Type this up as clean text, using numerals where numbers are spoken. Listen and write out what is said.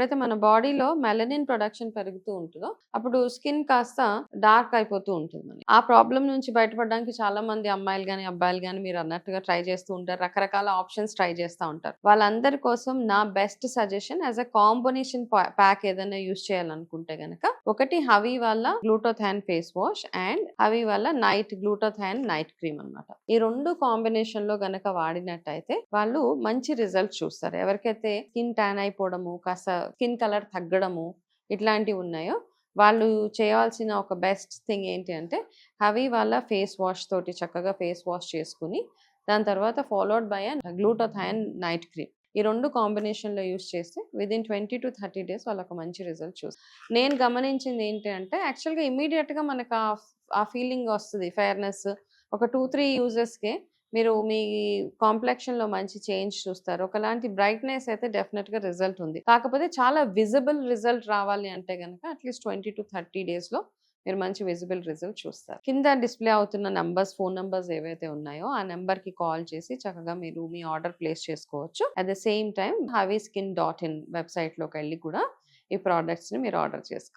ఎప్పుడైతే మన బాడీలో మెలనిన్ ప్రొడక్షన్ పెరుగుతూ ఉంటుందో అప్పుడు స్కిన్ కాస్త డార్క్ అయిపోతూ ఉంటుంది మనకి. ఆ ప్రాబ్లం నుంచి బయటపడడానికి చాలా మంది అమ్మాయిలు గాని, అబ్బాయిలు గాని మీరు అన్నట్టుగా ట్రై చేస్తూ ఉంటారు. రకరకాల ఆప్షన్స్ ట్రై చేస్తా ఉంటారు. వాళ్ళందరి కోసం నా best suggestion as a combination pack ఏదైనా యూస్ చేయాలనుకుంటే గనక ఒకటి హవీ వాళ్ళ గ్లూటోథాన్ ఫేస్ వాష్ అండ్ హవీ వాళ్ళ నైట్ గ్లూటోథాన్ నైట్ క్రీమ్ అన్నమాట. ఈ రెండు కాంబినేషన్ లో గనక వాడినట్టయితే వాళ్ళు మంచి రిజల్ట్ చూస్తారు. ఎవరికైతే స్కిన్ ట్యాన్ అయిపోవడము, కాస్త స్కిన్ కలర్ తగ్గడము ఇట్లాంటివి ఉన్నాయో వాళ్ళు చేయాల్సిన ఒక బెస్ట్ థింగ్ ఏంటి అంటే హవీ వాళ్ళ ఫేస్ వాష్ తోటి చక్కగా ఫేస్ వాష్ చేసుకుని దాని తర్వాత ఫాలోడ్ బై గ్లూటోథాన్ నైట్ క్రీమ్. ఈ రెండు కాంబినేషన్లో యూస్ చేస్తే విదిన్ 20 to 30 days వాళ్ళకు మంచి రిజల్ట్ చూస్తారు. నేను గమనించింది ఏంటి అంటే యాక్చువల్గా ఇమీడియట్గా మనకు ఆ ఫీలింగ్ వస్తుంది ఫెయిర్నెస్. ఒక 2-3 యూజెస్కే మీరు మీ కాంప్లెక్షన్లో మంచి చేంజ్ చూస్తారు. ఒకలాంటి బ్రైట్నెస్ అయితే డెఫినెట్గా రిజల్ట్ ఉంది. కాకపోతే చాలా విజిబుల్ రిజల్ట్ రావాలి అంటే కనుక అట్లీస్ట్ 20 to 30 daysలో మీరు మంచి విజిబుల్ రిజల్ట్ చూస్తారు. కింద డిస్ప్లే అవుతున్న నంబర్స్, ఫోన్ నంబర్స్ ఏవైతే ఉన్నాయో ఆ నెంబర్కి కాల్ చేసి చక్కగా మీరు మీ ఆర్డర్ ప్లేస్ చేసుకోవచ్చు. At the same time HaviSkin.in వెబ్సైట్లోకి వెళ్ళి కూడా ఈ ప్రోడక్ట్స్ని మీరు ఆర్డర్ చేసుకోవచ్చు.